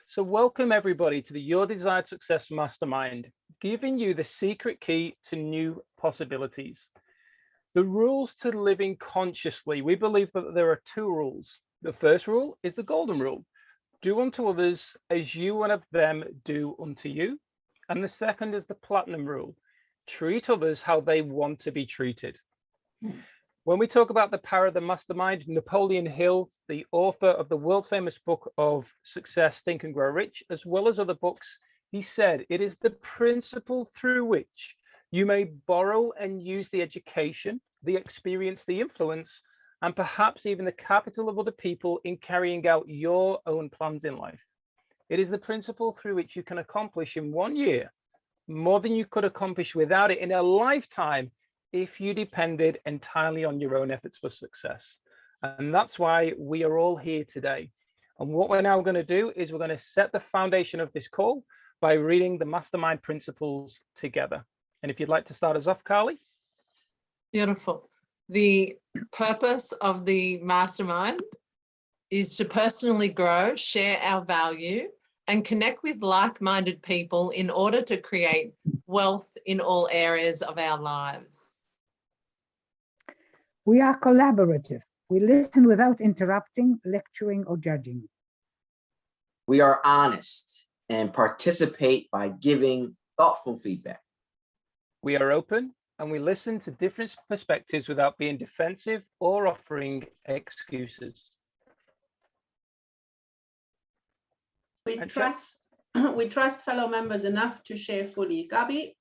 So welcome everybody to the Your Desired Success Mastermind, giving you the secret key to new possibilities. The rules to living consciously. We believe that there are two rules. The first rule is the golden rule. Do unto others as you would have them do unto you. And the second is the platinum rule. Treat others how they want to be treated. When we talk about the power of the mastermind, Napoleon Hill, the author of the world famous book of Success, Think and Grow Rich, as well as other books, he said, it is the principle through which you may borrow and use the education, the experience, the influence, and perhaps even the capital of other people in carrying out your own plans in life. It is the principle through which you can accomplish in 1 year more than you could accomplish without it in a lifetime if you depended entirely on your own efforts for success. And that's why we are all here today. And what we're now going to do is we're going to set the foundation of this call by reading the Mastermind Principles together. And if you'd like to start us off, Carly. Beautiful. The purpose of the Mastermind is to personally grow, share our value, and connect with like-minded people in order to create wealth in all areas of our lives. We are collaborative. We listen without interrupting, lecturing, or judging. We are honest and participate by giving thoughtful feedback. We are open and we listen to different perspectives without being defensive or offering excuses. We trust fellow members enough to share fully. Gabi?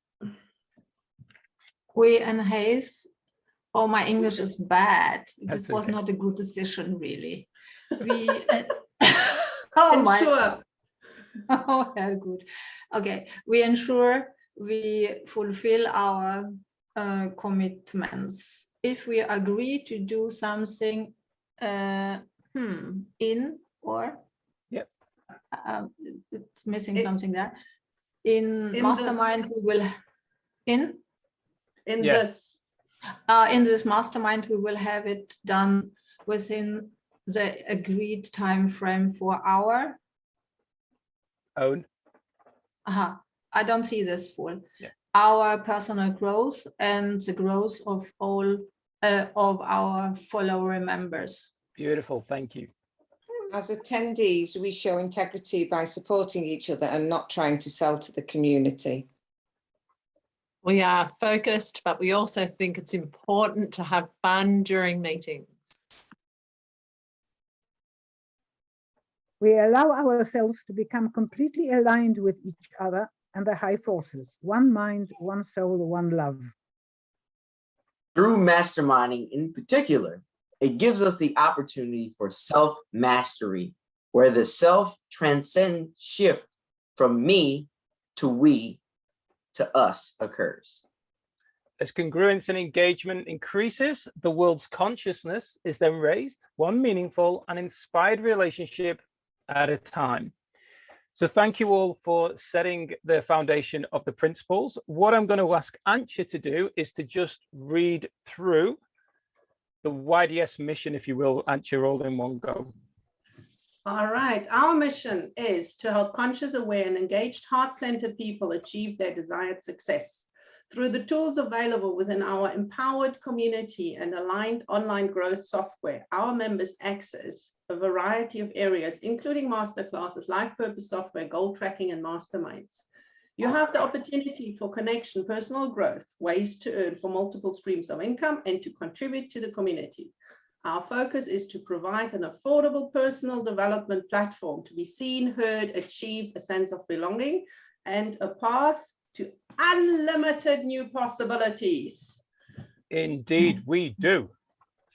We enhance. Oh, my English is bad. This was okay. not a good decision, really. We Ensure. Oh, very good. Okay, we ensure we fulfill our commitments. If we agree to do something in or yep. It's missing something there. In Mastermind, we will in this. In this Mastermind, we will have it done within the agreed time frame for our own. I don't see this full. Yeah. Our personal growth and the growth of all of our follower members. Beautiful, thank you. As attendees, we show integrity by supporting each other and not trying to sell to the community. We are focused, but we also think it's important to have fun during meetings. We allow ourselves to become completely aligned with each other and the high forces. One mind, one soul, one love. Through masterminding in particular, it gives us the opportunity for self-mastery, where the self-transcend shift from me to we to us occurs. As congruence and engagement increases, the world's consciousness is then raised, one meaningful and inspired relationship at a time. So thank you all for setting the foundation of the principles. What I'm going to ask Antje to do is to just read through the YDS mission, if you will, Antje, all in one go. All right. Our mission is to help conscious, aware, and engaged, heart-centered people achieve their desired success through the tools available within our empowered community and aligned online growth software. Our members access a variety of areas, including masterclasses, life purpose software, goal tracking, and masterminds. You have the opportunity for connection, personal growth, ways to earn for multiple streams of income, and to contribute to the community. Our focus is to provide an affordable personal development platform to be seen, heard, achieve a sense of belonging, and a path to unlimited new possibilities. Indeed, we do.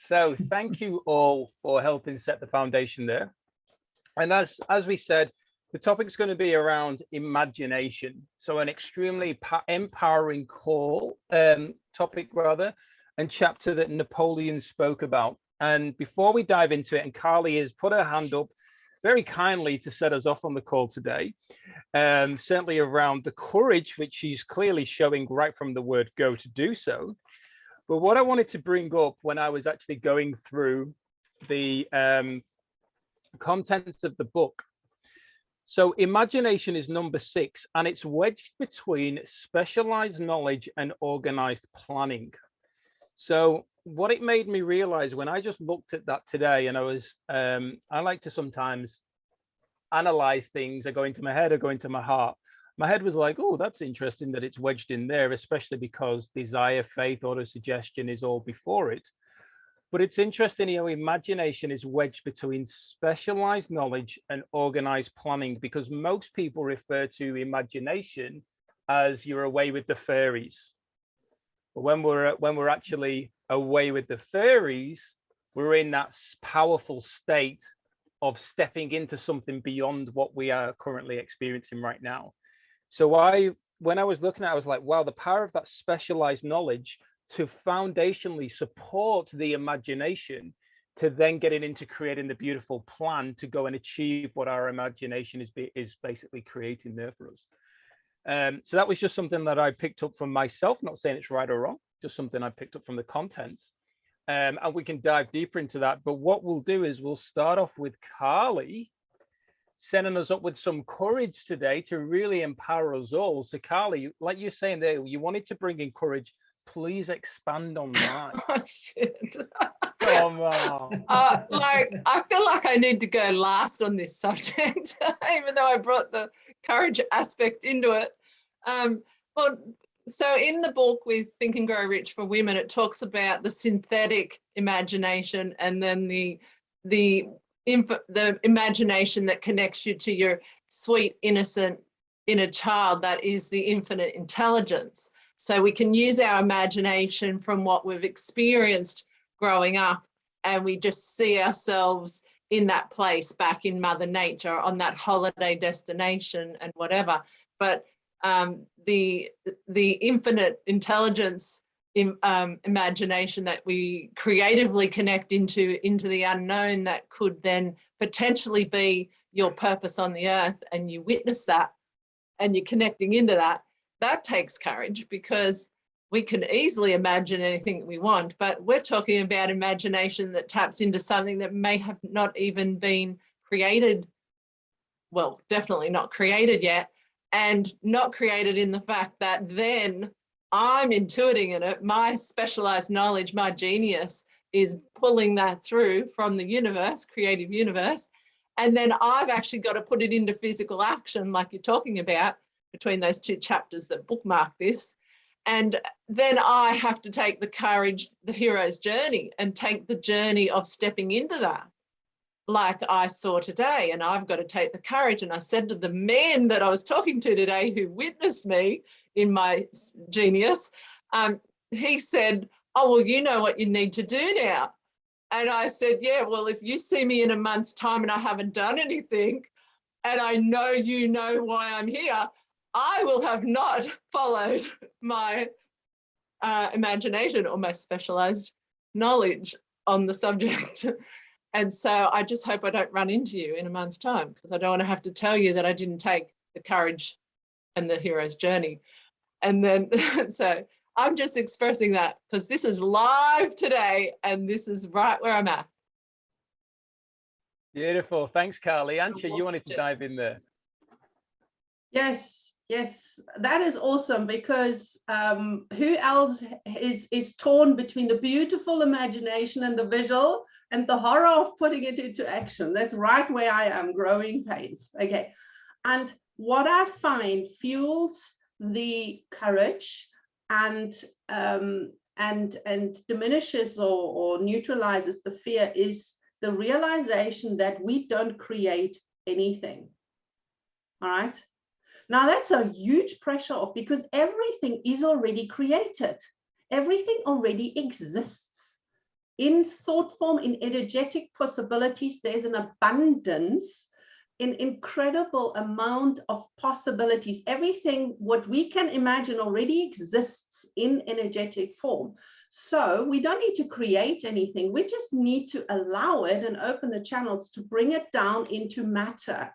So thank you all for helping set the foundation there. And as we said, the topic is going to be around imagination. So an extremely empowering topic rather, and chapter that Napoleon spoke about. And before we dive into it, and Carly has put her hand up very kindly to set us off on the call today, certainly around the courage, which she's clearly showing right from the word go to do so. But what I wanted to bring up when I was actually going through the contents of the book. So imagination is number 6, and it's wedged between specialized knowledge and organized planning. So what it made me realize when I just looked at that today, and I like to sometimes analyze things that go into my head or go into my heart. My head was like, oh, that's interesting that it's wedged in there, especially because desire, faith, autosuggestion is all before it. But it's interesting, imagination is wedged between specialized knowledge and organized planning, because most people refer to imagination as you're away with the fairies. But when we're actually away with the fairies, we're in that powerful state of stepping into something beyond what we are currently experiencing right now. So when I was looking at it, I was like, wow, the power of that specialized knowledge to foundationally support the imagination, to then getting into creating the beautiful plan to go and achieve what our imagination is basically creating there for us. So that was just something that I picked up from myself, not saying it's right or wrong, just something I picked up from the contents. And we can dive deeper into that. But what we'll do is we'll start off with Carly sending us up with some courage today to really empower us all. So Carly, like you're saying there, you wanted to bring in courage. Please expand on that. Oh, shit. Come on. I feel like I need to go last on this subject, even though I brought the courage aspect into it. Well, so in the book with Think and Grow Rich for Women, it talks about the synthetic imagination and then the imagination that connects you to your sweet, innocent inner child, that is the infinite intelligence. So we can use our imagination from what we've experienced growing up, and we just see ourselves in that place back in Mother Nature on that holiday destination and whatever. But the infinite intelligence imagination that we creatively connect into the unknown, that could then potentially be your purpose on the earth, and you witness that and you're connecting into that, that takes courage, because we can easily imagine anything that we want, but we're talking about imagination that taps into something that may have not even been created. Well, definitely not created yet, and not created in the fact that then I'm intuiting in it. My specialized knowledge, my genius is pulling that through from the universe, creative universe. And then I've actually got to put it into physical action, like you're talking about, between those 2 chapters that bookmark this. And then I have to take the courage, the hero's journey, and take the journey of stepping into that, like I saw today. And I've got to take the courage. And I said to the man that I was talking to today, who witnessed me in my genius, he said, oh, well, you know what you need to do now. And I said, yeah, well, if you see me in a month's time and I haven't done anything, and I know you know why I'm here, I will have not followed my imagination or my specialized knowledge on the subject. And so I just hope I don't run into you in a month's time, because I don't want to have to tell you that I didn't take the courage and the hero's journey. And then, so I'm just expressing that because this is live today and this is right where I'm at. Beautiful. Thanks, Carly. Ansha, you wanted to dive in there. Yes, yes, that is awesome, because who else is torn between the beautiful imagination and the visual and the horror of putting it into action? That's right where I am, growing pains. Okay. And what I find fuels the courage and diminishes or neutralizes the fear is the realization that we don't create anything. All right. Now that's a huge pressure off, because everything is already created. Everything already exists. In thought form, in energetic possibilities, there's an abundance, an incredible amount of possibilities. Everything what we can imagine already exists in energetic form. So we don't need to create anything. We just need to allow it and open the channels to bring it down into matter.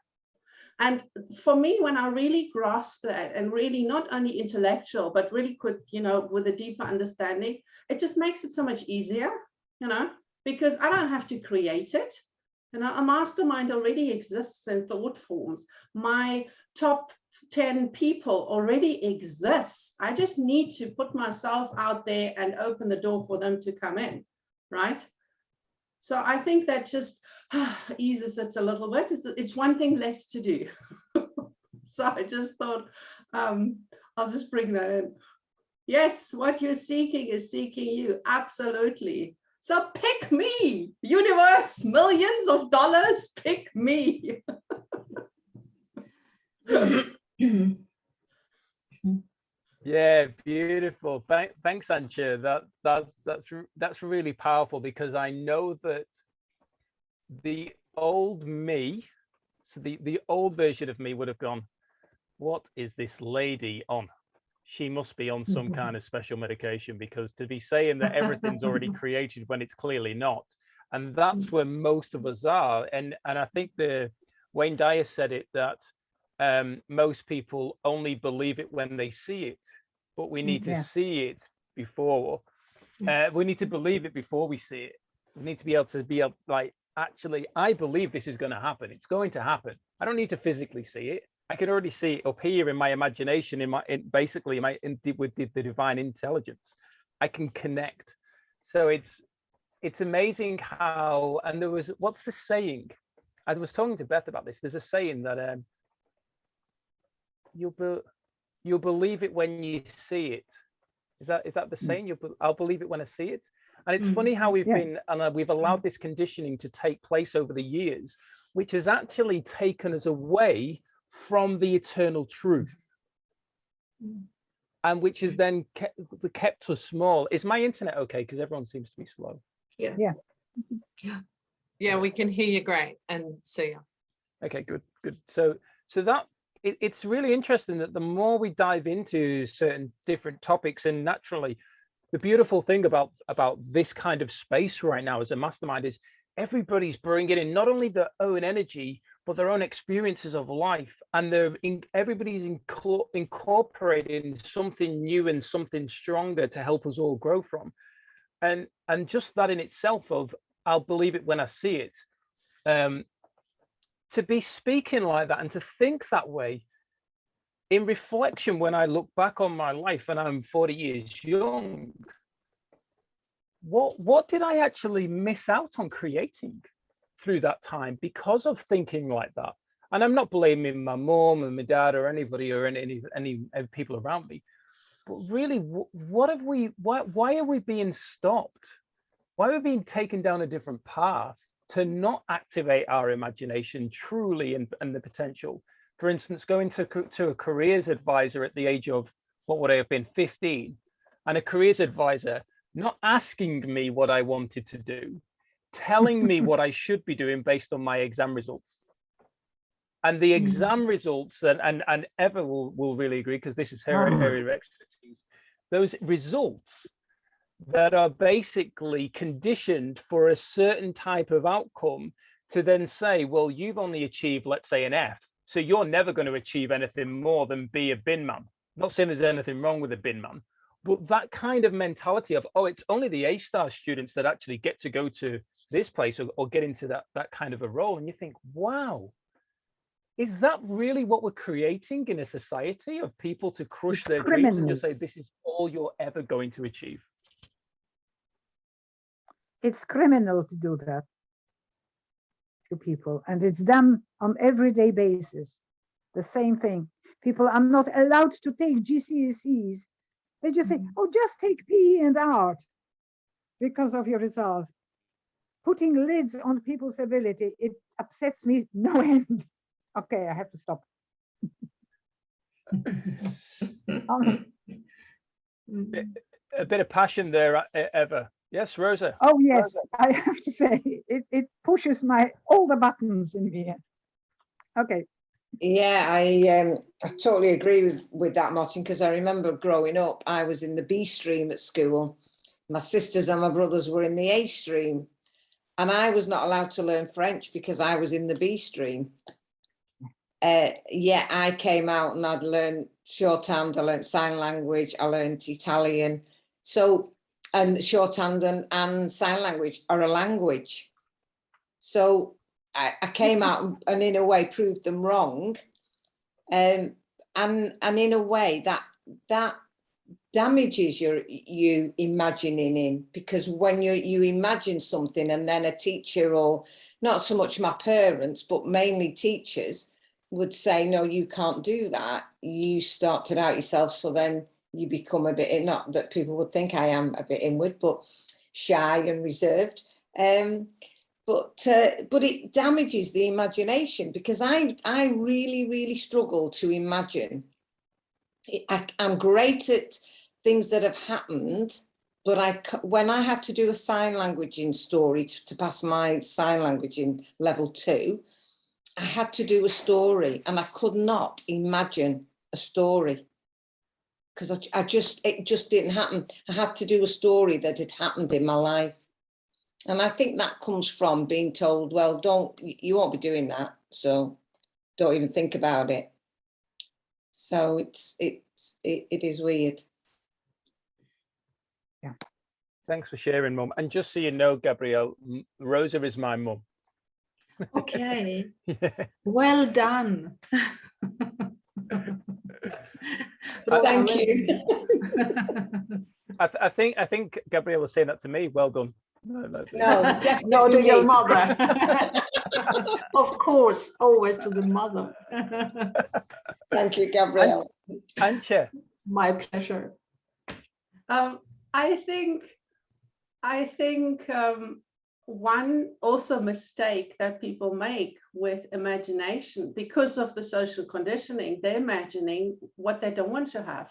And for me, when I really grasp that, and really not only intellectual, but really could, you know, with a deeper understanding, it just makes it so much easier, you know, because I don't have to create it. And a mastermind already exists in thought forms. My top 10 people already exist. I just need to put myself out there and open the door for them to come in, right? So I think that just eases it a little bit. It's one thing less to do. So I just thought, I'll just bring that in. Yes, what you're seeking is seeking you. Absolutely. So pick me, universe, millions of dollars, pick me. Yeah, beautiful. Thanks, Ancha. That's really powerful, because I know that the old me, so the old version of me would have gone, what is this lady on? She must be on some kind of special medication, because to be saying that everything's already created when it's clearly not. And that's where most of us are. And I think Wayne Dyer said it, that most people only believe it when they see it, but we need to see it before. We need to believe it before we see it. We need to be able to like, actually, I believe this is going to happen. It's going to happen. I don't need to physically see it. I can already see it up here in my imagination, with the divine intelligence. I can connect. So it's amazing how, and what's the saying? I was talking to Beth about this. There's a saying that you'll believe it when you see it. Is that the saying? I'll believe it when I see it. And it's funny how we've allowed this conditioning to take place over the years, which has actually taken us away from the eternal truth, and which has then kept us small. Is my internet okay? Because everyone seems to be slow. Yeah, we can hear you great and see you. Okay, good. So that it's really interesting that the more we dive into certain different topics, and naturally, the beautiful thing about this kind of space right now as a mastermind is everybody's bringing in not only their own energy, but their own experiences of life, and everybody's incorporating something new and something stronger to help us all grow from. And just that in itself of, I'll believe it when I see it, to be speaking like that and to think that way, in reflection, when I look back on my life and I'm 40 years young, what did I actually miss out on creating through that time because of thinking like that? And I'm not blaming my mom and my dad or anybody or any people around me, but really, why are we being stopped? Why are we being taken down a different path to not activate our imagination truly and the potential? For instance, going to a careers advisor at the age of, what would I have been, 15, and a careers advisor not asking me what I wanted to do, telling me what I should be doing based on my exam results. And the exam results, and Eva will really agree, because this is her area of expertise, those results that are basically conditioned for a certain type of outcome, to then say, well, you've only achieved, let's say, an F, so you're never going to achieve anything more than be a bin man. Not saying there's anything wrong with a bin man, but that kind of mentality of, oh, it's only the A-star students that actually get to go to this place or get into that kind of a role. And you think, wow, is that really what we're creating in a society, of people to crush their dreams and just say, this is all you're ever going to achieve? It's criminal to do that to people, and it's done on everyday basis. The same thing. People are not allowed to take GCSEs. They just say, oh, just take PE and art because of your results. Putting lids on people's ability, it upsets me no end. Okay, I have to stop. A bit of passion there, Eva. Yes, Rosa. Oh, yes, Rosa. I have to say, it pushes all the buttons in me. Okay. Yeah, I totally agree with that, Martin, because I remember growing up, I was in the B stream at school. My sisters and my brothers were in the A stream, and I was not allowed to learn French because I was in the B stream. Yeah, I came out and I'd learned shorthand, I learned sign language, I learned Italian. So, and shorthand and sign language are a language. So I came out and in a way proved them wrong. And in a way that damages you imagining in, because when you imagine something and then a teacher, or not so much my parents, but mainly teachers, would say, no, you can't do that, you start to doubt yourself. So then you become a bit, not that people would think I am a bit inward, but shy and reserved. But it damages the imagination, because I really struggle to imagine. I'm great at things that have happened, but when I had to do a sign languaging story to pass my sign languaging level 2, I had to do a story, and I could not imagine a story, because it just didn't happen. I had to do a story that had happened in my life. And I think that comes from being told, well, you won't be doing that, so don't even think about it. So it is weird. Yeah. Thanks for sharing, Mum. And just so you know, Gabrielle, Rosa is my mum. Okay. Yeah. Well done. Thank you. I think Gabrielle was saying that to me. Well done. No, definitely No, to your me. mother. Of course, always to the mother. Thank you, Gabrielle. Antje. My pleasure. I think one also mistake that people make with imagination, because of the social conditioning, they're imagining what they don't want to have.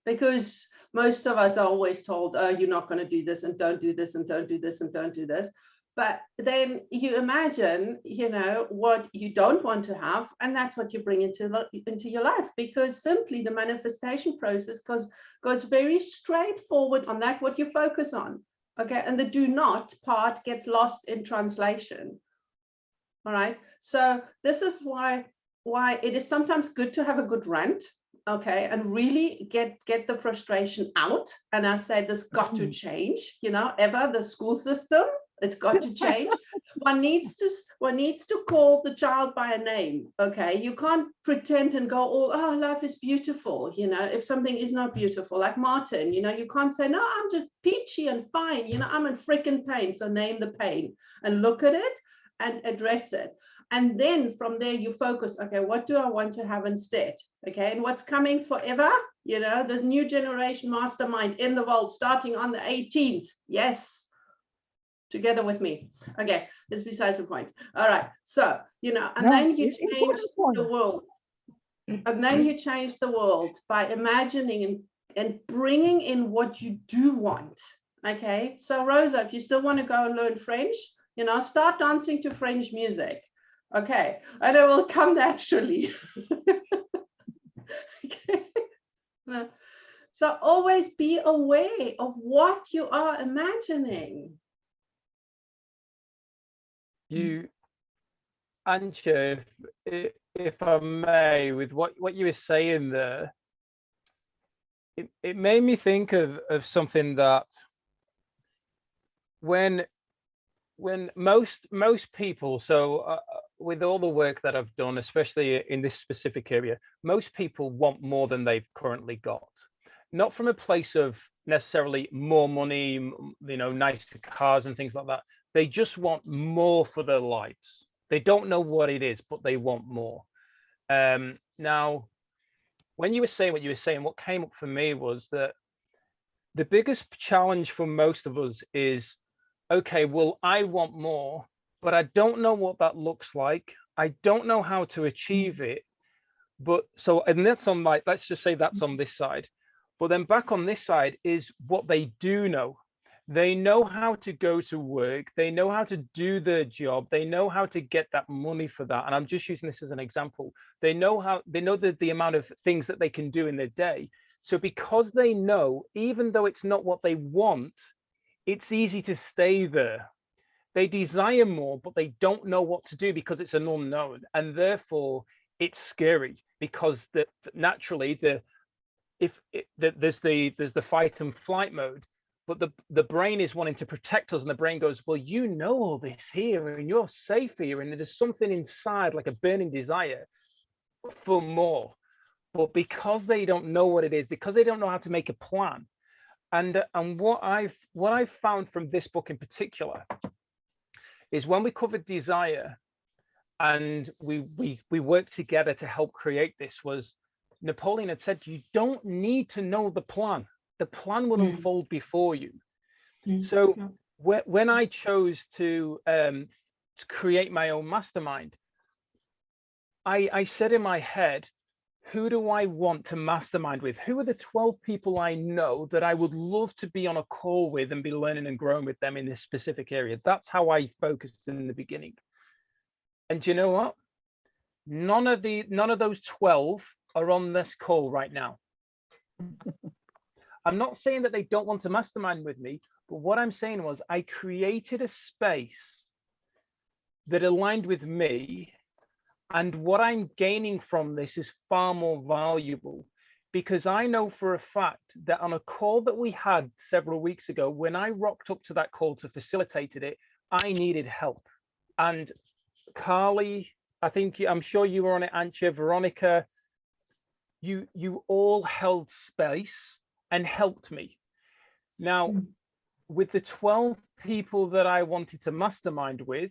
Because most of us are always told, oh, you're not going to do this, and don't do this, and don't do this, and don't do this. But then you imagine, what you don't want to have, and that's what you bring into your life, because simply the manifestation process goes very straightforward on that, what you focus on. Okay, and the do not part gets lost in translation. All right, so this is why it is sometimes good to have a good rant, okay, and really get the frustration out. And I say this got to change, the school system, it's got to change. One needs to call the child by a name. Okay, you can't pretend and go, oh, life is beautiful, if something is not beautiful, like Martin, you can't say, no, I'm just peachy and fine, I'm in freaking pain. So name the pain and look at it and address it. And then from there you focus, okay, what do I want to have instead? Okay, and what's coming forever? There's new generation mastermind in the vault starting on the 18th. Yes. Together with me. Okay, this is besides the point. All right, so then you change the world. And then you change the world by imagining and bringing in what you do want. Okay, so Rosa, if you still want to go and learn French, start dancing to French music. Okay, and it will come naturally. Okay. So always be aware of what you are imagining. Antje, if I may, with what you were saying there, it made me think of something that when most people, so with all the work that I've done, especially in this specific area, most people want more than they've currently got. Not from a place of necessarily more money, nicer cars and things like that. They just want more for their lives. They don't know what it is, but they want more. Now, when you were saying what you were saying, what came up for me was that the biggest challenge for most of us is, okay, well, I want more, but I don't know what that looks like. I don't know how to achieve it. And that's on let's just say that's on this side. But then back on this side is what they do know. They know how to go to work. They know how to do their job. They know how to get that money for that. And I'm just using this as an example. They know the amount of things that they can do in their day. So because they know, even though it's not what they want, it's easy to stay there. They desire more, but they don't know what to do because it's an unknown. And therefore it's scary, because naturally there's the fight and flight mode. but the brain is wanting to protect us, and the brain goes, well, you know all this here, and you're safe here, and there's something inside, like a burning desire for more. But because they don't know what it is, because they don't know how to make a plan, and what I've found from this book in particular is when we covered desire, and we worked together to help create this, was Napoleon had said, you don't need to know the plan. The plan will unfold before you. So when I chose to create my own mastermind, I said in my head, who do I want to mastermind with? Who are the 12 people I know that I would love to be on a call with and be learning and growing with them in this specific area? That's how I focused in the beginning. And do you know what? None of those 12 are on this call right now. I'm not saying that they don't want to mastermind with me, but what I'm saying was I created a space that aligned with me, and what I'm gaining from this is far more valuable, because I know for a fact that on a call that we had several weeks ago, when I rocked up to that call to facilitate it, I needed help. And Carly, I'm sure you were on it, Antje, Veronica, you all held space and helped me. Now, with the 12 people that I wanted to mastermind with,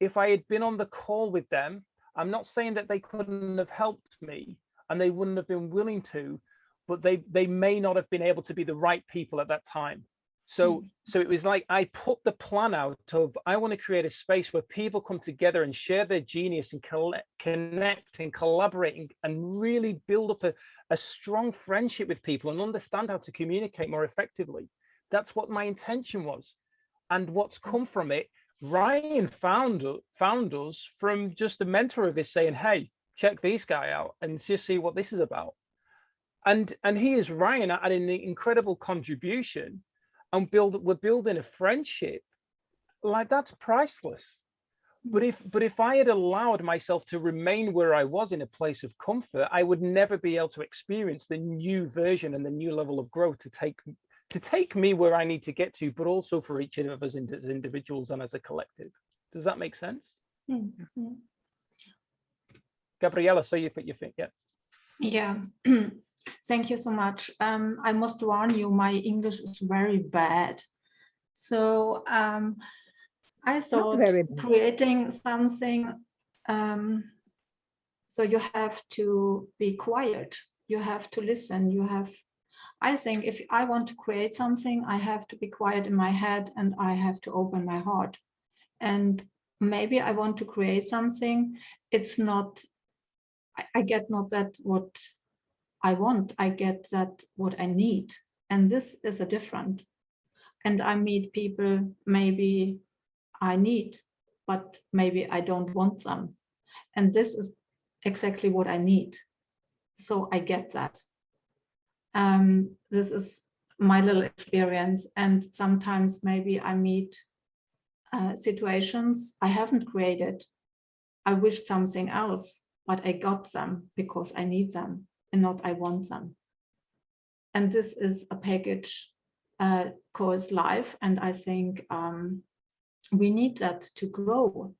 if I had been on the call with them, I'm not saying that they couldn't have helped me and they wouldn't have been willing to, but they may not have been able to be the right people at that time. So it was like I put the plan out of, I want to create a space where people come together and share their genius and connect and collaborate and really build up a strong friendship with people and understand how to communicate more effectively. That's what my intention was. And what's come from it, Ryan found us from just a mentor of his saying, hey, check this guy out and just see what this is about. And here's Ryan adding an incredible contribution, and we're building a friendship like that's priceless. But if I had allowed myself to remain where I was in a place of comfort, I would never be able to experience the new version and the new level of growth to take me where I need to get to, but also for each of us as individuals and as a collective. Does that make sense? Gabriella, so you put your thing, yeah. Yeah. Thank you so much. I must warn you, my English is very bad. So I thought creating something, so you have to be quiet, you have to listen, I think if I want to create something, I have to be quiet in my head and I have to open my heart. And maybe I want to create something, it's not, I get not that what I want, I get that what I need. And this is a different. And I meet people maybe I need, but maybe I don't want them. And this is exactly what I need. So I get that. This is my little experience. And sometimes maybe I meet situations I haven't created. I wish something else, but I got them because I need them and not I want them. And this is a package called life. And I think we need that to grow.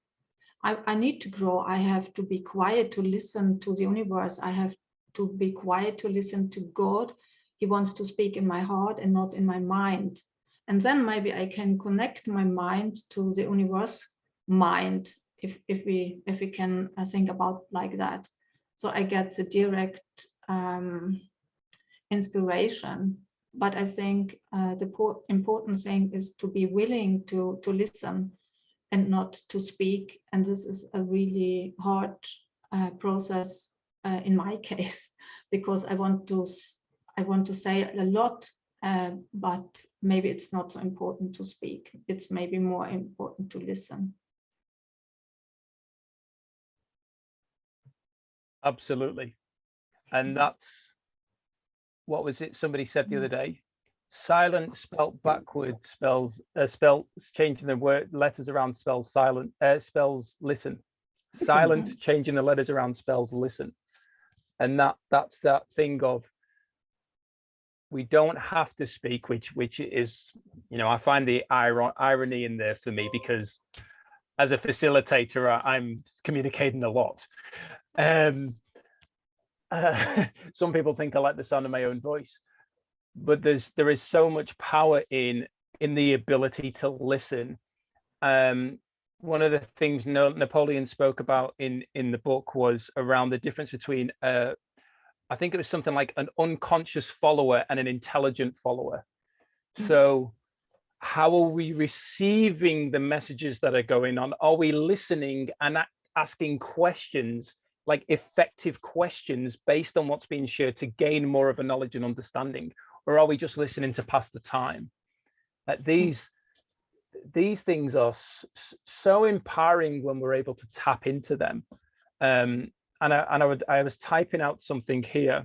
I need to grow. I have to be quiet to listen to the universe. I have to be quiet to listen to God. He wants to speak in my heart and not in my mind. And then maybe I can connect my mind to the universe mind, if we can think about like that. So I get the direct inspiration. But I think the important thing is to be willing to listen and not to speak. And this is a really hard process in my case, because I want to say a lot, but maybe it's not so important to speak. It's maybe more important to listen. Absolutely. And that's, what was it somebody said the other day? Silent spelt backwards spells changing the word letters around spells silent, spells listen. Silent changing the letters around spells listen. And that's that thing of we don't have to speak, which is, you know, I find the irony in there for me, because as a facilitator, I'm communicating a lot. Some people think I like the sound of my own voice, but there is so much power in the ability to listen. One of the things Napoleon spoke about in the book was around the difference between I think it was something like an unconscious follower and an intelligent follower. So how are we receiving the messages that are going on? Are we listening and asking questions, like effective questions based on what's being shared to gain more of a knowledge and understanding? Or are we just listening to pass the time? These things are so empowering when we're able to tap into them. I was typing out something here,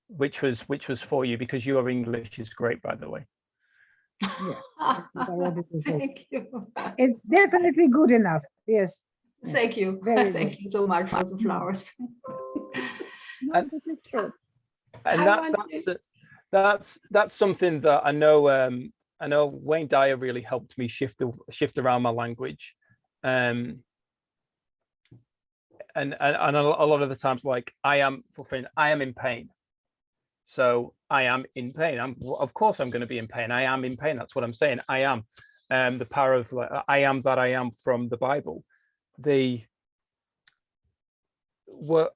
which was for you, because your English is great, by the way. Yeah, Thank you. it's definitely good enough. Yes. Thank you. Very Thank good. you so much for the flowers. No, this is true. And that's something that I know Wayne Dyer really helped me shift around my language. And a lot of the times, like, I am in pain. So I am in pain. Of course I'm going to be in pain. I am in pain. That's what I'm saying. I am. The power of I am that I am from the Bible.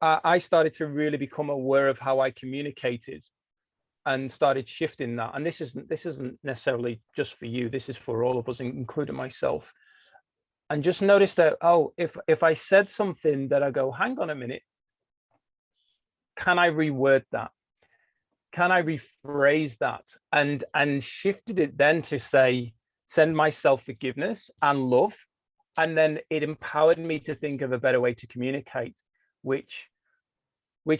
I started to really become aware of how I communicated, and started shifting that. And this isn't necessarily just for you. This is for all of us, including myself. And just notice that, oh, if I said something that I go, hang on a minute, can I reword that? Can I rephrase that? And shifted it then to say, send myself forgiveness and love. And then it empowered me to think of a better way to communicate, which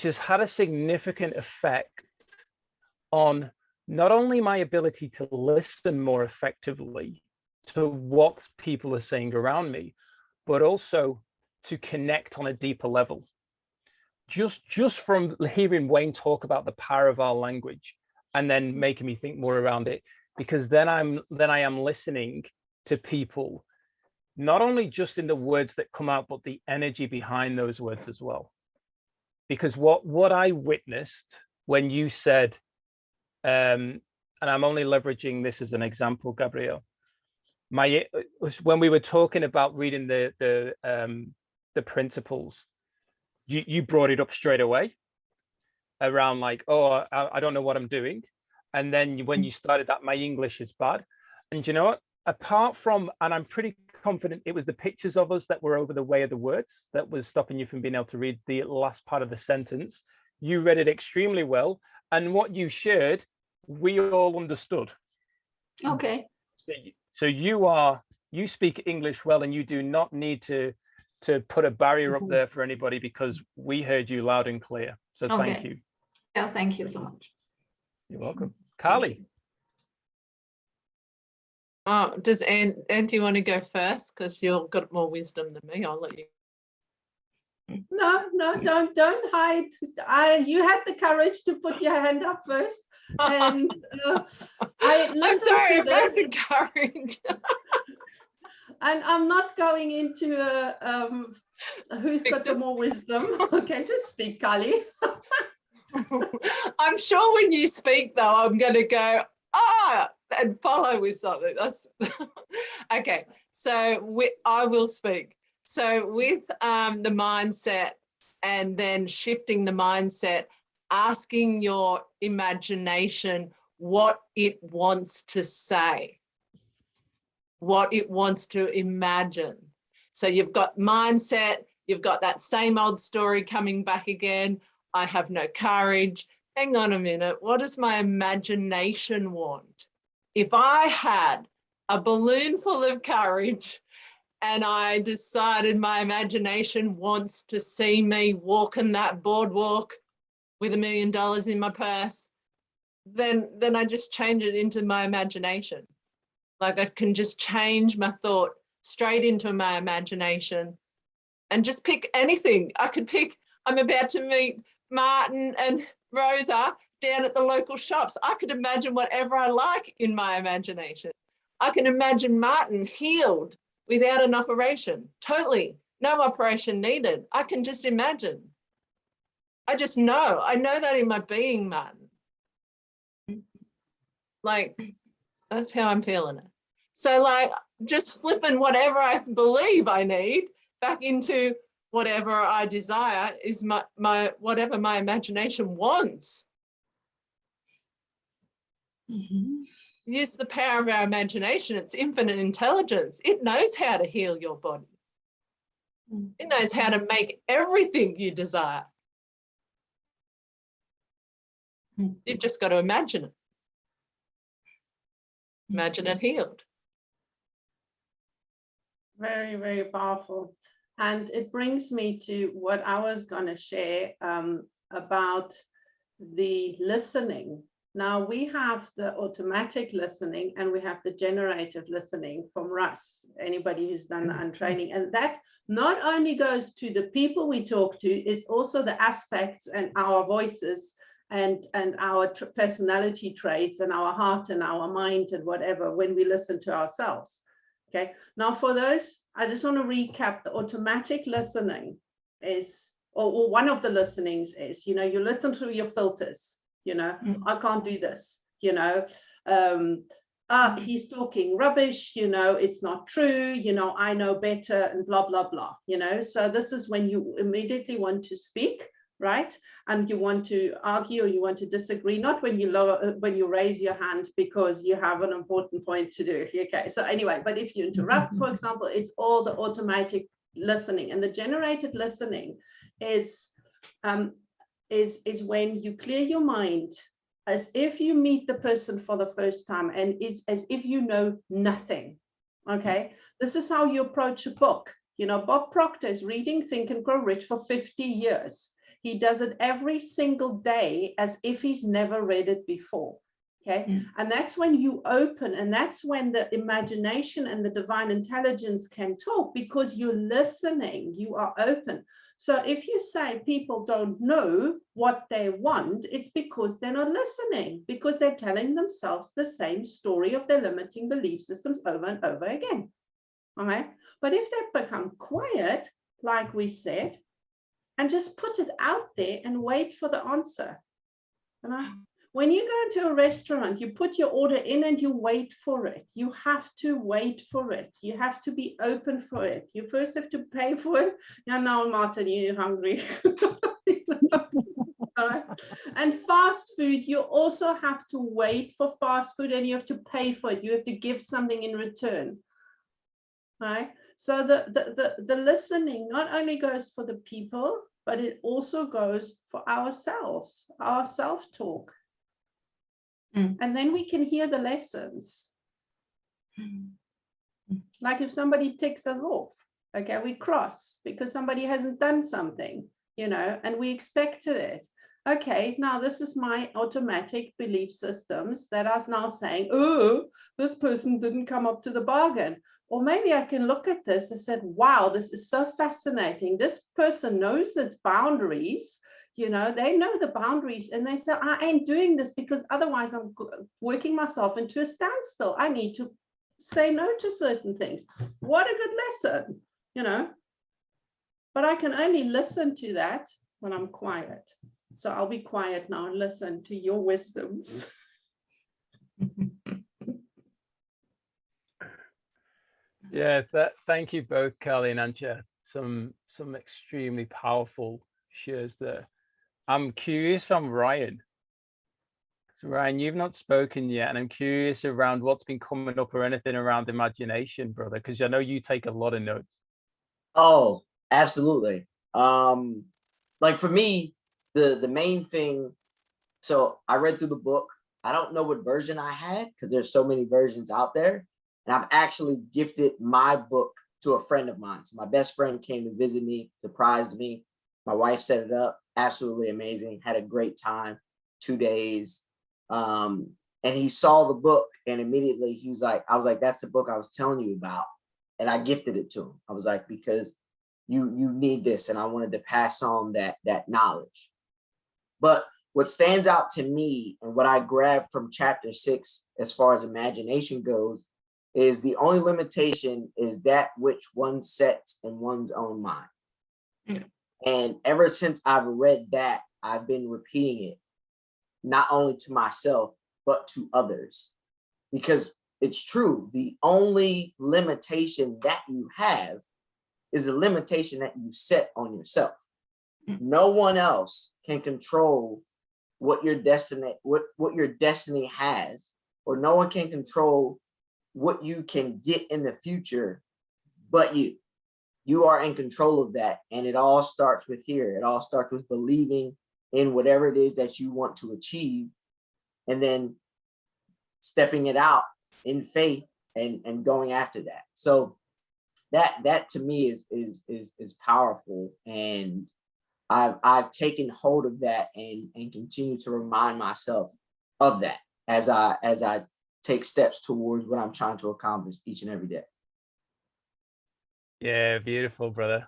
has had a significant effect on not only my ability to listen more effectively to what people are saying around me, but also to connect on a deeper level. Just from hearing Wayne talk about the power of our language, and then making me think more around it, because then I am listening to people, not only just in the words that come out, but the energy behind those words as well. Because what I witnessed when you said, and I'm only leveraging this as an example, Gabrielle, when we were talking about reading the principles, you brought it up straight away around like, oh, I don't know what I'm doing. And then when you started that, my English is bad. And you know what? Apart from, and I'm pretty confident it was the pictures of us that were over the way of the words that was stopping you from being able to read the last part of the sentence. You read it extremely well. And what you shared, we all understood. Okay. So you speak English well, and you do not need to put a barrier up there for anybody, because we heard you loud and clear. So thank you. Yeah, thank you so much. You're welcome. Carly. Oh, does Auntie want to go first? Because you've got more wisdom than me. I'll let you. No, don't hide. You had the courage to put your hand up first. And I listened I'm sorry to about this, the courage. and I'm not going into who's got the more wisdom. Okay, just speak, Kali. I'm sure when you speak, though, I'm going to go, and follow with something. That's okay. So I will speak. So with the mindset, and then shifting the mindset, asking your imagination what it wants to say, what it wants to imagine. So you've got mindset, you've got that same old story coming back again. I have no courage. Hang on a minute. What does my imagination want? If I had a balloon full of courage and I decided my imagination wants to see me walking that boardwalk with $1 million in my purse, then I just change it into my imagination. Like I can just change my thought straight into my imagination and just pick anything. I could pick, I'm about to meet Martin and Rosa down at the local shops. I could imagine whatever I like in my imagination. I can imagine Martin healed without an operation. Totally. No operation needed. I can just imagine. I just know. I know that in my being, Martin. Like, that's how I'm feeling it. So like just flipping whatever I believe I need back into whatever I desire is my whatever my imagination wants. Use the power of our imagination. It's infinite intelligence. It knows how to heal your body. It knows how to make everything you desire. You've just got to imagine it. Imagine it healed. Very, very powerful. And it brings me to what I was going to share about the listening. Now we have the automatic listening and we have the generative listening from Russ, anybody who's done the untraining. And that not only goes to the people we talk to, it's also the aspects and our voices and our personality traits and our heart and our mind and whatever when we listen to ourselves. Okay, now for those, I just want to recap. The automatic listening is, or one of the listenings is, you know, you listen through your filters, you know, I can't do this, you know, he's talking rubbish, you know, it's not true, you know, I know better and blah, blah, blah, you know. So this is when you immediately want to speak, right? And you want to argue or you want to disagree, not when you raise your hand because you have an important point to do. Okay, so anyway, but if you interrupt, for example, it's all the automatic listening. And the generated listening is when you clear your mind as if you meet the person for the first time and it's as if you know nothing. Okay, this is how you approach a book. You know, Bob Proctor is reading Think and Grow Rich for 50 years. He does it every single day as if he's never read it before. Okay. And that's when you open, and that's when the imagination and the divine intelligence can talk, because you're listening, you are open. So if you say people don't know what they want, it's because they're not listening, because they're telling themselves the same story of their limiting belief systems over and over again. All right. But if they become quiet, like we said, and just put it out there and wait for the answer. When you go into a restaurant, you put your order in and you wait for it. You have to wait for it. You have to be open for it. You first have to pay for it. Yeah, now, Martin, you're hungry. And fast food, you also have to wait for fast food and you have to pay for it. You have to give something in return. Right? So the listening not only goes for the people, but it also goes for ourselves, our self-talk. And then we can hear the lessons. Like if somebody ticks us off, okay, we cross because somebody hasn't done something, you know, and we expected it. Okay, now this is my automatic belief systems that are now saying, oh, this person didn't come up to the bargain. Or maybe I can look at this and said, wow, this is so fascinating. This person knows its boundaries. You know, they know the boundaries and they say, I ain't doing this because otherwise I'm working myself into a standstill. I need to say no to certain things. What a good lesson, you know. But I can only listen to that when I'm quiet. So I'll be quiet now and listen to your wisdoms. Yeah, thank you both, Carly and Antje. Some extremely powerful shares there. I'm curious on Ryan. So Ryan, you've not spoken yet, and I'm curious around what's been coming up or anything around imagination, brother, because I know you take a lot of notes. Oh, absolutely. Like for me, the main thing, so I read through the book. I don't know what version I had because there's so many versions out there. And I've actually gifted my book to a friend of mine. So my best friend came to visit me, surprised me. My wife set it up. Absolutely amazing. Had a great time, 2 days. And he saw the book and immediately he was like, I was like, that's the book I was telling you about. And I gifted it to him. I was like, because you need this. And I wanted to pass on that knowledge. But what stands out to me and what I grabbed from chapter 6 as far as imagination goes is the only limitation is that which one sets in one's own mind. Yeah. And ever since I've read that, I've been repeating it, not only to myself, but to others. Because it's true, the only limitation that you have is a limitation that you set on yourself. No one else can control what your destiny has, or no one can control what you can get in the future but you. You are in control of that, and it all starts with here. It all starts with believing in whatever it is that you want to achieve, and then stepping it out in faith and going after that. So that to me is powerful, and I've taken hold of that and continue to remind myself of that as I take steps towards what I'm trying to accomplish each and every day. Yeah, beautiful, brother.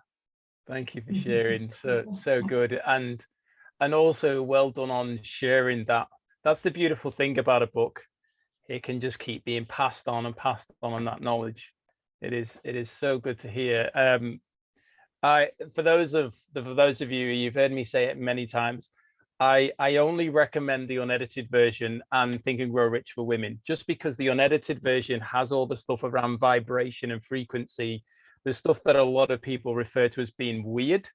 Thank you for sharing. So good, and also well done on sharing that. That's the beautiful thing about a book. It can just keep being passed on and passed on that knowledge. It is so good to hear. For those of you, you've heard me say it many times, I only recommend the unedited version and Think and Grow Rich for women, just because the unedited version has all the stuff around vibration and frequency, the stuff that a lot of people refer to as being weird.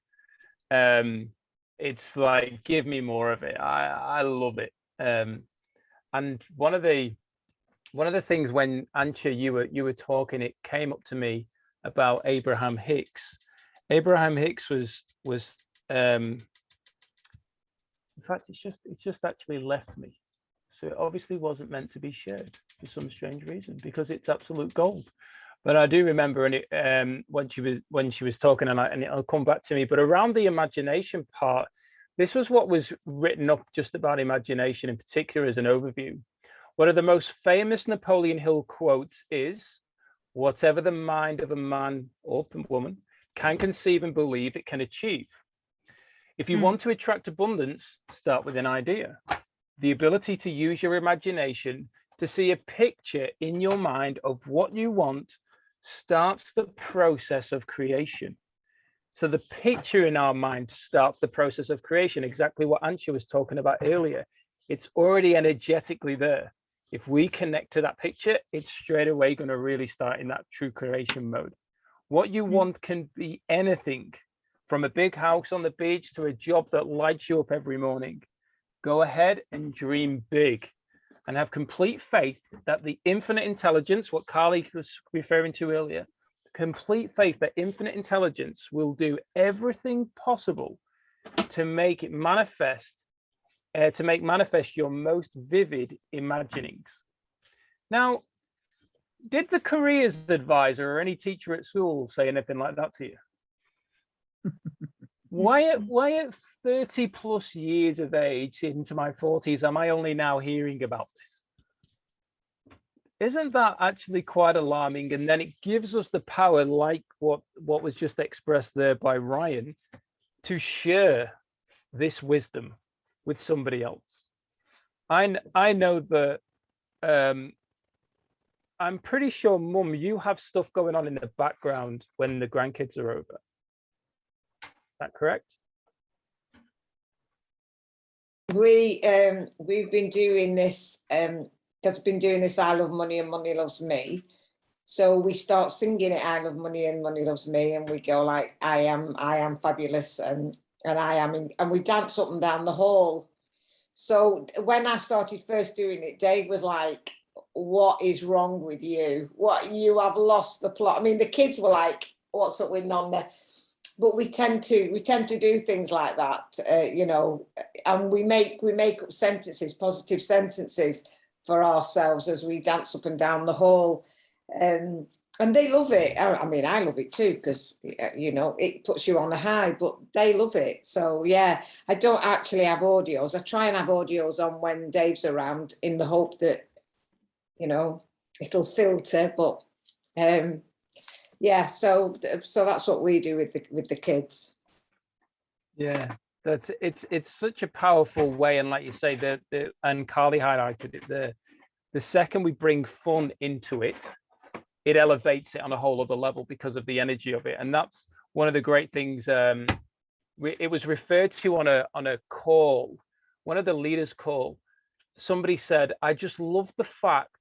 It's like, give me more of it. I love it. And one of the things when Ancha, you were talking, it came up to me about Abraham Hicks. Abraham Hicks was in fact, it's just actually left me. So it obviously wasn't meant to be shared for some strange reason, because it's absolute gold. But I do remember, and when she was talking, and it'll come back to me. But around the imagination part, this was what was written up just about imagination in particular as an overview. One of the most famous Napoleon Hill quotes is, "Whatever the mind of a man or woman can conceive and believe, it can achieve." If you want to attract abundance, start with an idea. The ability to use your imagination to see a picture in your mind of what you want starts the process of creation. So the picture in our mind starts the process of creation, exactly what Ancha was talking about earlier. It's already energetically there. If we connect to that picture, it's straight away going to really start in that true creation mode. What you want can be anything, from a big house on the beach to a job that lights you up every morning. Go ahead and dream big, and have complete faith that the infinite intelligence, what Carly was referring to earlier, complete faith that infinite intelligence will do everything possible to make it manifest, your most vivid imaginings. Now, did the careers advisor or any teacher at school say anything like that to you? Why at 30 plus years of age into my 40s am I only now hearing about this? Isn't that actually quite alarming? And then it gives us the power, like what was just expressed there by Ryan, to share this wisdom with somebody else. I know that I'm pretty sure, Mum, you have stuff going on in the background when the grandkids are over. Is that correct? We've been doing this, because I've been doing this I Love Money and Money Loves Me. So we start singing it, I love money and money loves me, and we go like, I am fabulous, and I am, and we dance up and down the hall. So when I started first doing it, Dave was like, what is wrong with you? What, you have lost the plot. I mean, the kids were like, what's up with Nonna? But we tend to do things like that, you know, and we make up sentences, positive sentences for ourselves as we dance up and down the hall. And they love it. I mean, I love it too, because, you know, it puts you on a high, but they love it. So, yeah, I don't actually have audios. I try and have audios on when Dave's around in the hope that, you know, it'll filter. But, yeah, so that's what we do with the kids. Yeah, It's such a powerful way, and like you say, and Carly highlighted it, the second we bring fun into it, it elevates it on a whole other level because of the energy of it. And that's one of the great things. It was referred to on a call, one of the leaders' call. Somebody said, I just love the fact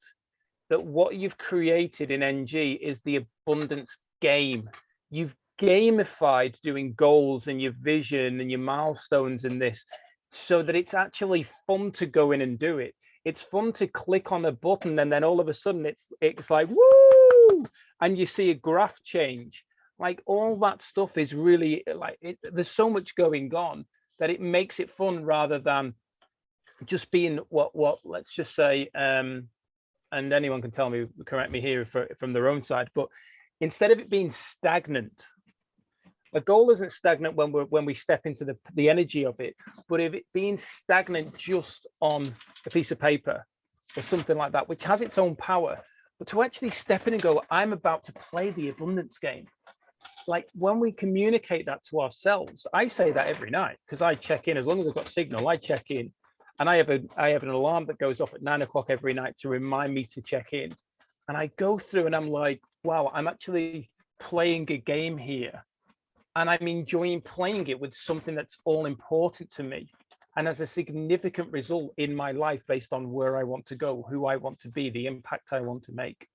that what you've created in NG is the abundance game. You've gamified doing goals and your vision and your milestones in this, so that it's actually fun to go in and do it. It's fun to click on a button, and then all of a sudden it's like, woo, and you see a graph change. Like, all that stuff is really like, there's so much going on that it makes it fun, rather than just being what let's just say, and anyone can tell me, correct me here from their own side, but instead of it being stagnant, a goal isn't stagnant when we step into the energy of it, but if it being stagnant just on a piece of paper or something like that, which has its own power, but to actually step in and go, I'm about to play the abundance game. Like, when we communicate that to ourselves, I say that every night, because I check in, as long as I've got signal, I check in, and I have an alarm that goes off at 9 o'clock every night to remind me to check in. And I go through and I'm like, wow, I'm actually playing a game here. And I'm enjoying playing it with something that's all important to me and has a significant result in my life based on where I want to go, who I want to be, the impact I want to make.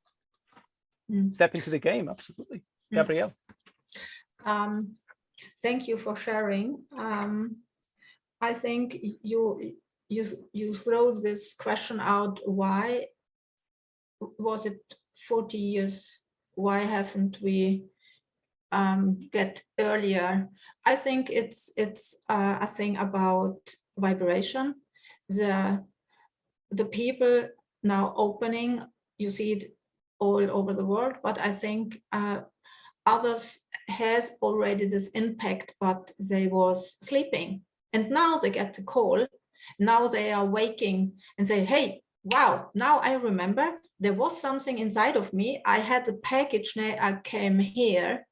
Step into the game, absolutely. Gabrielle. Thank you for sharing. I think you throw this question out, why was it 40 years? Why haven't we get earlier? I think it's a thing about vibration. The people now opening, you see it all over the world, but I think others has already this impact, but they was sleeping, and now they get the call. Now they are waking and say, hey, wow, now I remember there was something inside of me. I had a package. Now I came here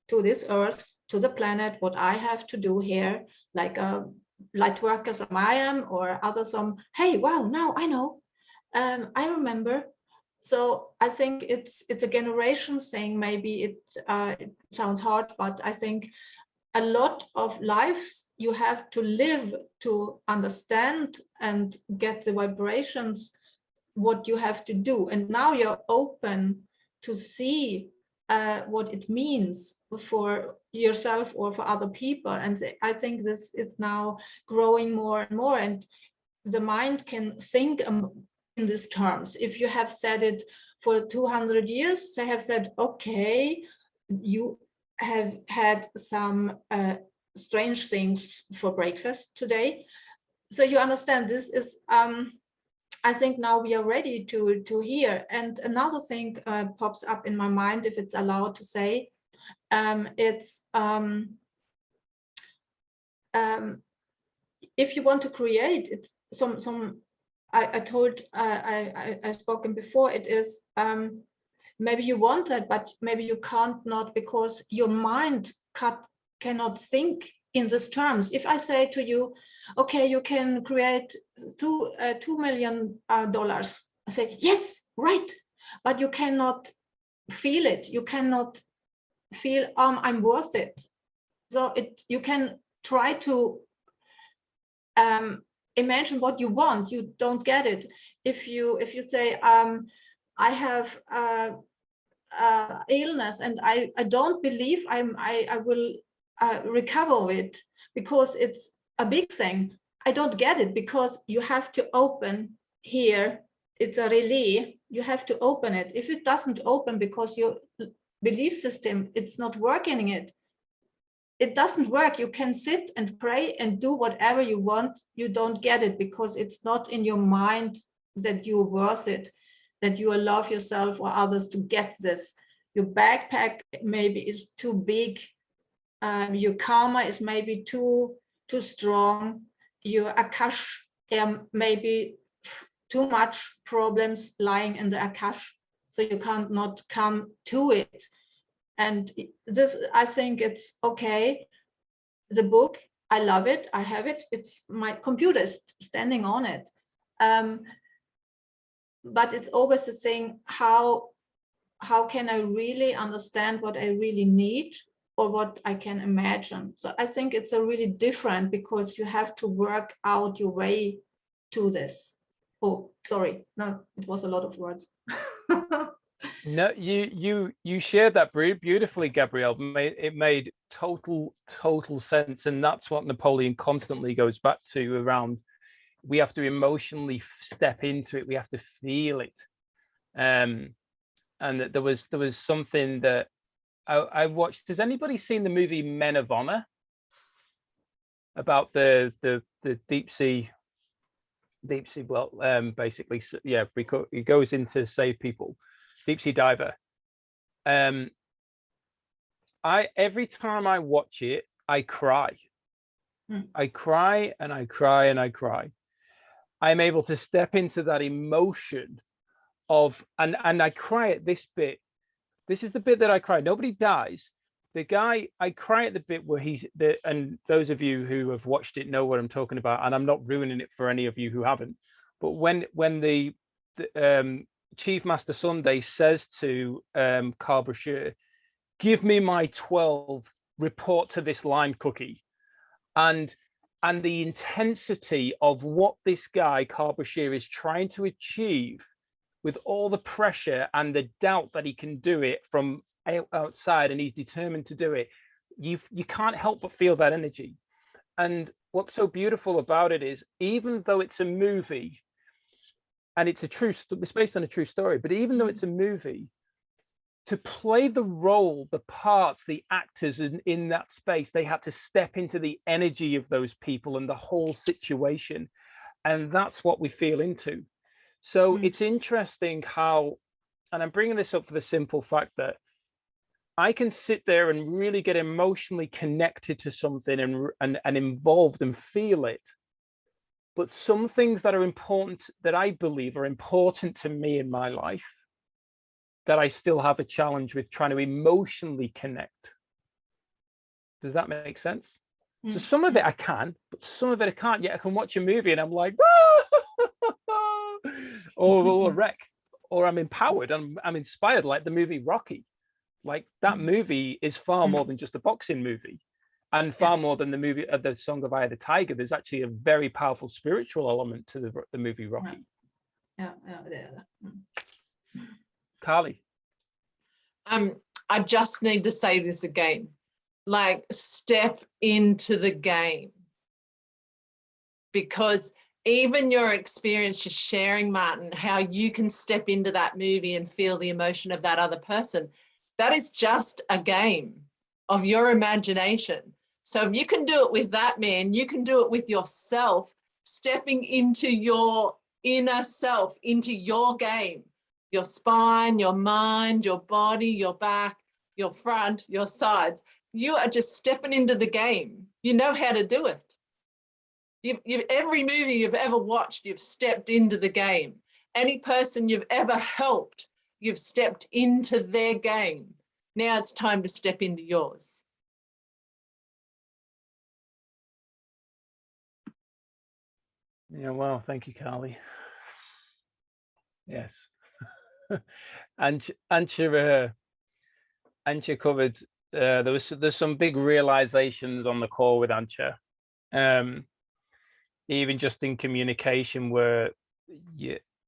to this earth, to the planet, what I have to do here, like light workers I am, or others hey, wow, now I know, I remember. So I think it's a generation thing. Maybe it sounds hard, but I think a lot of lives you have to live to understand and get the vibrations, what you have to do. And now you're open to see what it means for yourself or for other people. And I think this is now growing more and more, and the mind can think in these terms. If you have said it for 200 years, they have said, okay, you have had some strange things for breakfast today. So you understand, this is, I think now we are ready to hear. And another thing pops up in my mind, if it's allowed to say, it's if you want to create it, I've spoken before, it is maybe you want that, but maybe you can't, not because your mind cannot think in these terms. If I say to you, okay, you can create $2 million, I say, yes, right, but you cannot feel it. You cannot feel, I'm worth it. So you can try to imagine what you want. You don't get it. If you say, I have illness and I don't believe I will recover it because it's a big thing. I don't get it, because you have to open here. It's a relay. You have to open it. If it doesn't open because your belief system, it's not working it doesn't work. You can sit and pray and do whatever you want. You don't get it because it's not in your mind that you're worth it, that you allow yourself or others to get this. Your backpack maybe is too big. Your karma is maybe too strong. Your akash, maybe too much problems lying in the akash, so you can't not come to it. And this, I think it's okay. The book, I love it. I have it. It's my computer is standing on it. But it's always the thing, how can I really understand what I really need or what I can imagine? So I think it's a really different, because you have to work out your way to this. Oh, sorry. No, it was a lot of words. No, you shared that beautifully, Gabrielle. It made total sense, and that's what Napoleon constantly goes back to around. We have to emotionally step into it. We have to feel it. And there was something that I watched. Has anybody seen the movie Men of Honor? About the deep sea, well, basically, yeah, he goes in to save people. Deep sea diver. Every time I watch it, I cry. I cry and I cry and I cry. I'm able to step into that emotion of, and I cry at this bit. This is the bit that I cry. Nobody dies. The guy, I cry at the bit where and those of you who have watched it know what I'm talking about, and I'm not ruining it for any of you who haven't. But when the Chief Master Sunday says to Carl Brashear, give me my 12, report to this line, Cookie. And the intensity of what this guy, Carl Brashear, is trying to achieve, with all the pressure and the doubt that he can do it from outside, and he's determined to do it, you can't help but feel that energy. And what's so beautiful about it is, even though it's a movie, and it's based on a true story, but even though it's a movie, to play the role, the parts, the actors in that space, they had to step into the energy of those people and the whole situation. And that's what we feel into. So it's interesting how, and I'm bringing this up for the simple fact that I can sit there and really get emotionally connected to something and involved and feel it. But some things that are important, that I believe are important to me in my life, that I still have a challenge with trying to emotionally connect. Does that make sense? So some of it I can, but some of it I can't. Yet I can watch a movie and I'm like, or a wreck, or I'm empowered, I'm inspired, like the movie Rocky. Like that movie is far more than just a boxing movie, and far more than the movie of the Song of Eye of the Tiger. There's actually a very powerful spiritual element to the movie Rocky. Yeah. Carly. I just need to say this again. Like, step into the game. Because even your experience, you're sharing, Martin, how you can step into that movie and feel the emotion of that other person. That is just a game of your imagination. So if you can do it with that man, you can do it with yourself, stepping into your inner self, into your game, your spine, your mind, your body, your back, your front, your sides. You are just stepping into the game. You know how to do it. Every movie you've ever watched, you've stepped into the game. Any person you've ever helped, you've stepped into their game. Now it's time to step into yours. Yeah, well, thank you, Carly. Yes. Antje covered, there's some big realizations on the call with Antje. Even just in communication, where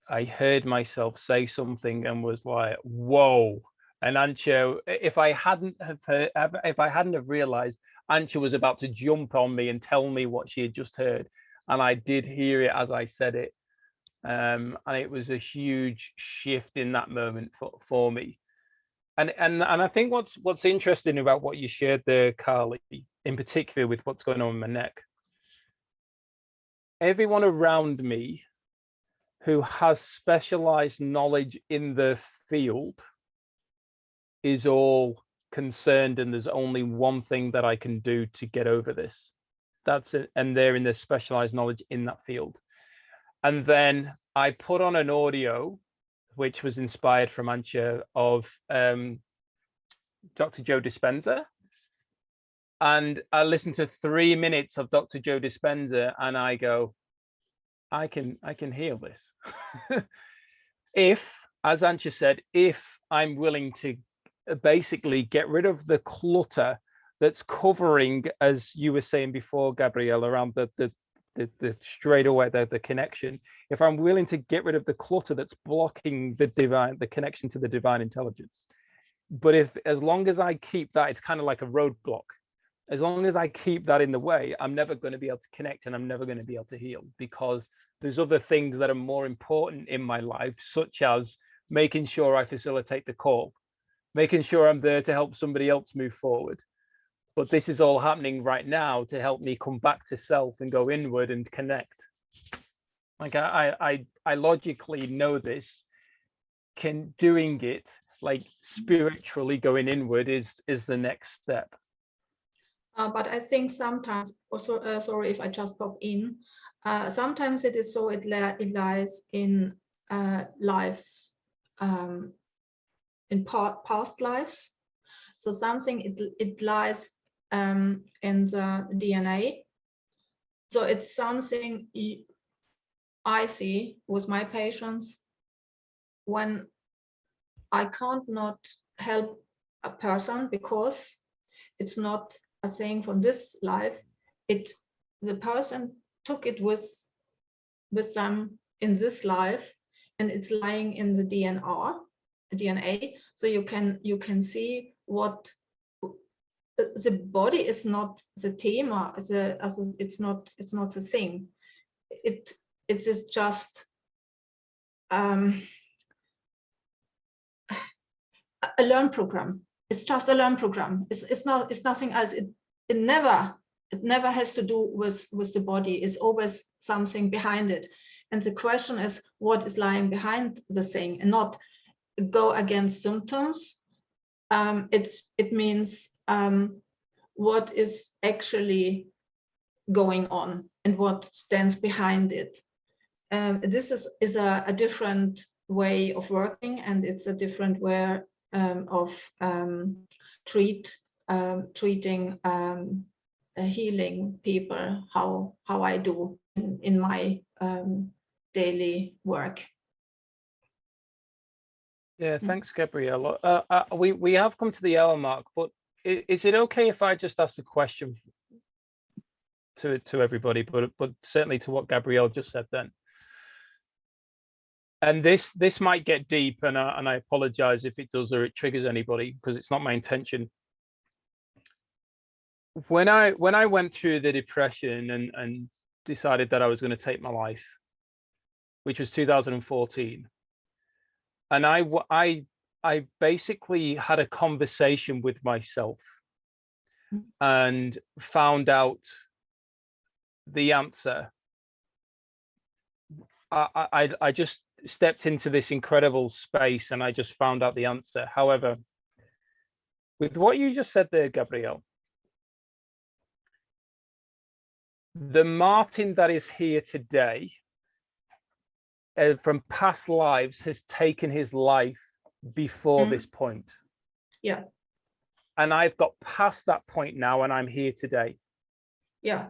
I heard myself say something and was like, whoa. And Antje, if I hadn't have realized, Antje was about to jump on me and tell me what she had just heard, and I did hear it as I said it, and it was a huge shift in that moment for me. And I think what's interesting about what you shared there, Carly, in particular with what's going on in my neck, everyone around me who has specialized knowledge in the field is all concerned, and there's only one thing that I can do to get over this. That's it. And they're in their specialized knowledge in that field. And then I put on an audio, which was inspired from Antje, of Dr. Joe Dispenza. and I listen to 3 minutes of Dr. Joe Dispenza and I go, I can heal this. If, as Antje said, if I'm willing to basically get rid of the clutter that's covering, as you were saying before, Gabrielle, around the straight away, the connection. If I'm willing to get rid of the clutter that's blocking the connection to the divine intelligence. But as long as I keep that, it's kind of like a roadblock. As long as I keep that in the way, I'm never going to be able to connect, and I'm never going to be able to heal, because there's other things that are more important in my life, such as making sure I facilitate the call, making sure I'm there to help somebody else move forward. But this is all happening right now to help me come back to self and go inward and connect. Like I logically know this. Doing it like spiritually going inward is the next step. But I think sometimes also, sorry if I just pop in, sometimes it is so it lies in lives, in past lives. So something it lies in the DNA. So it's something I see with my patients when I can't not help a person because it's not a thing from this life. The person took it with them in this life, and it's lying in the DNA. So you can see what the body is not the thema, it's not the thing. It is just a learn program. It's just a learn program. It's nothing else. It never has to do with the body. It's always something behind it. And the question is what is lying behind the thing, and not go against symptoms. It means what is actually going on and what stands behind it. This is a different way of working, and it's a different way of treating healing people, how I do in my daily work. Yeah, thanks, Gabrielle. We have come to the hour mark, but is it okay if I just ask a question to everybody, but certainly to what Gabrielle just said then? And this might get deep, and I apologize if it does or it triggers anybody, because it's not my intention. When I went through the depression and decided that I was going to take my life, which was 2014, and I basically had a conversation with myself and found out the answer. I just stepped into this incredible space and I just found out the answer. However, with what you just said there, Gabrielle, the Martin that is here today from past lives has taken his life before this point. Yeah. And I've got past that point now and I'm here today. Yeah.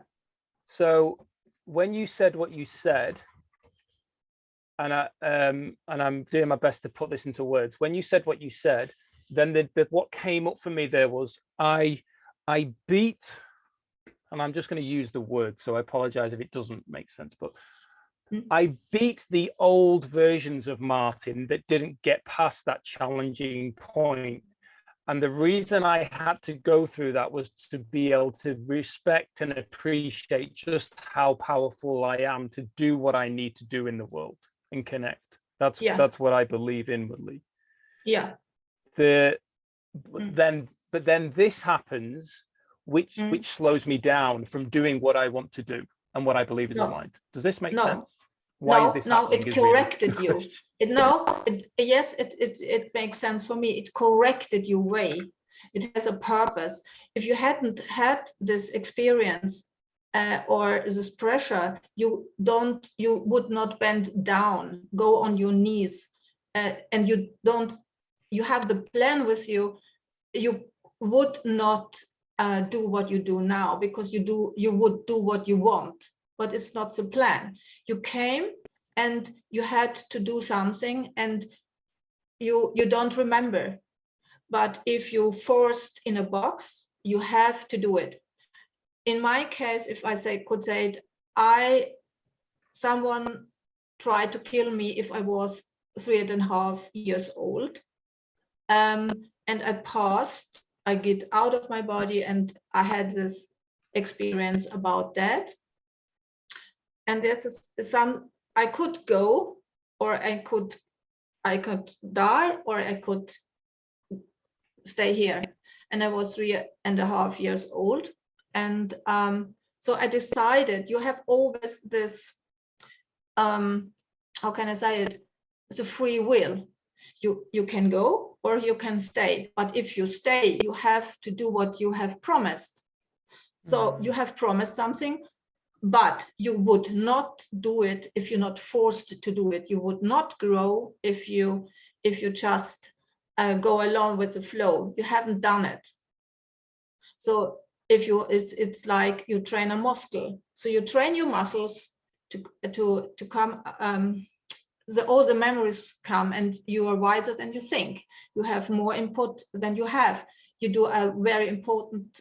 So when you said what you said, and I'm doing my best to put this into words, when you said what you said, then what came up for me there was I beat, and I'm just going to use the word, so I apologize if it doesn't make sense, but I beat the old versions of Martin that didn't get past that challenging point. And the reason I had to go through that was to be able to respect and appreciate just how powerful I am to do what I need to do in the world and connect. That's what I believe inwardly. Yeah. But then this happens, which slows me down from doing what I want to do and what I believe is aligned. Does this make sense? Why is this happening? It corrected you. Yes, it makes sense for me. It corrected your way. It has a purpose. If you hadn't had this experience or this pressure, you would not bend down, go on your knees, and you have the plan with you. You would not do what you do now, because you would do what you want, but it's not the plan. You came and you had to do something and you don't remember. But if you forced in a box, you have to do it. In my case, if I could say it, someone tried to kill me if I was 3.5 years old. And I passed, I get out of my body, and I had this experience about that. And there's I could go, or I could die, or I could stay here. And I was 3.5 years old. And so I decided, you have always this, how can I say it? It's a free will. You can go or you can stay. But if you stay, you have to do what you have promised. So you have promised something, but you would not do it if you're not forced to do it. You would not grow if you just go along with the flow. You haven't done it. So it's like you train a muscle. So you train your muscles to come. All the memories come, and you are wiser than you think. You have more input than you have. You do a very important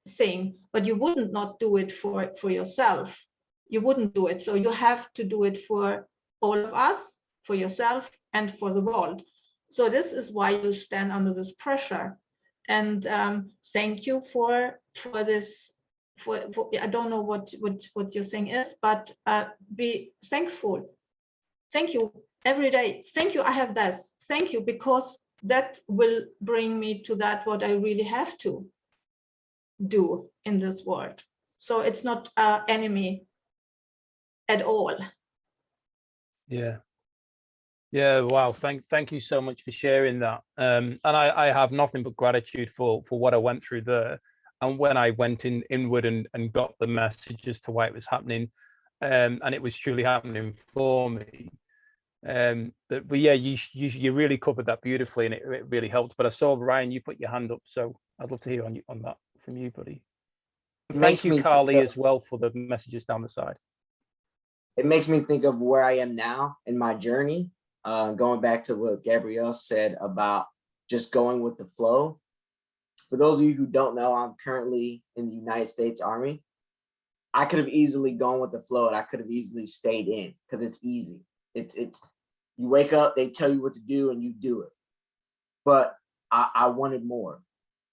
thing, but you wouldn't not do it for yourself. You wouldn't do it. So you have to do it for all of us, for yourself, and for the world. So this is why you stand under this pressure. And thank you for this. For I don't know what your thing is, but be thankful. Thank you every day. Thank you, I have this. Thank you, because that will bring me to that what I really have to do in this world. So it's not an enemy at all. Yeah. Yeah, wow. Thank you so much for sharing that. And I have nothing but gratitude for what I went through there. And when I went inward and got the message as to why it was happening, and it was truly happening for me. But yeah, you really covered that beautifully, and it really helped. But I saw, Ryan, you put your hand up, so I'd love to hear on that from you, buddy. Thank you, Carly, as well, for the messages down the side. It makes me think of where I am now in my journey. Going back to what Gabrielle said about just going with the flow. For those of you who don't know, I'm currently in the United States Army. I could have easily gone with the flow, and I could have easily stayed in, because it's easy. It's you wake up, they tell you what to do, and you do it. But I wanted more.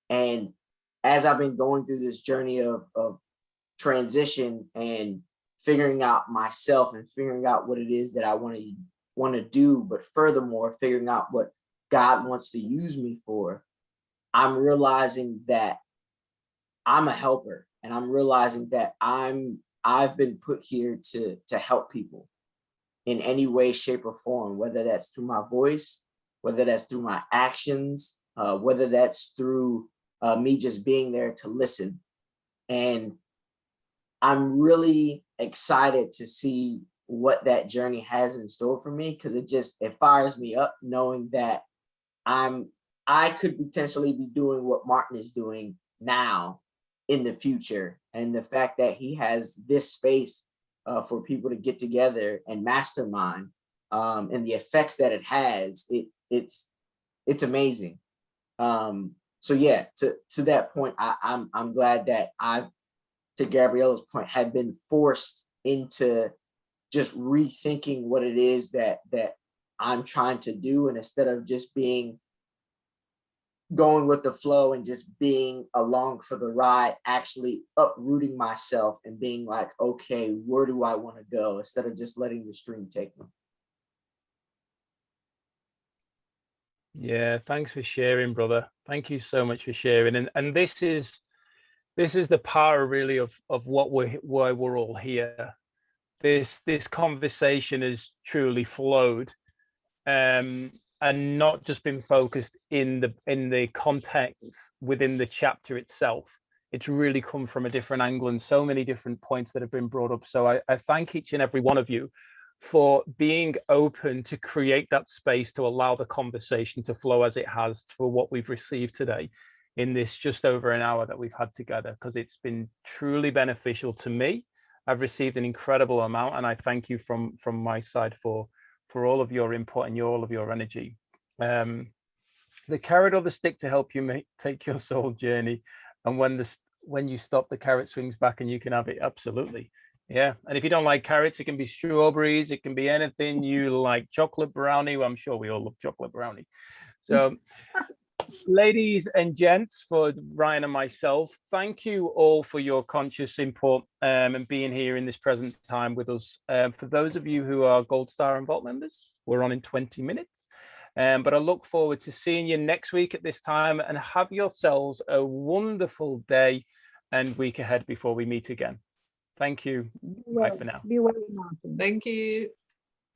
And as I've been going through this journey of transition and figuring out myself and figuring out what it is that I want to do, but furthermore, figuring out what God wants to use me for, I'm realizing that I'm a helper, and I'm realizing that I've been put here to help people in any way, shape, or form, whether that's through my voice, whether that's through my actions, whether that's through me just being there to listen. And I'm really excited to see what that journey has in store for me, because it fires me up knowing that I could potentially be doing what Martin is doing now in the future. And the fact that he has this space for people to get together and mastermind, and the effects that it has, it's amazing. So yeah, to that point, I'm glad that I've, to Gabriella's point, had been forced into just rethinking what it is that I'm trying to do, and instead of just going with the flow and just being along for the ride, actually uprooting myself and being like, okay, where do I want to go, instead of just letting the stream take me. Yeah, thanks for sharing, brother. Thank you so much for sharing. And this is the power really of why we're all here. This conversation has truly flowed, and not just been focused in the context within the chapter itself. It's really come from a different angle and so many different points that have been brought up. So I thank each and every one of you for being open to create that space to allow the conversation to flow as it has for what we've received today. in this just over an hour that we've had together, because it's been truly beneficial to me. I've received an incredible amount, and I thank you from my side for all of your input and all of your energy. The carrot or the stick to help you take your soul journey, and when you stop, the carrot swings back and you can have it. Absolutely. Yeah. And if you don't like carrots, it can be strawberries, it can be anything you like. Chocolate brownie, well, I'm sure we all love chocolate brownie. So ladies and gents, for Ryan and myself, thank you all for your conscious input and being here in this present time with us. For those of you who are Gold Star and Vault members, we're on in 20 minutes. But I look forward to seeing you next week at this time, and have yourselves a wonderful day and week ahead before we meet again. Thank you. Bye for now. Be well, Martin. Thank you.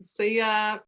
See ya.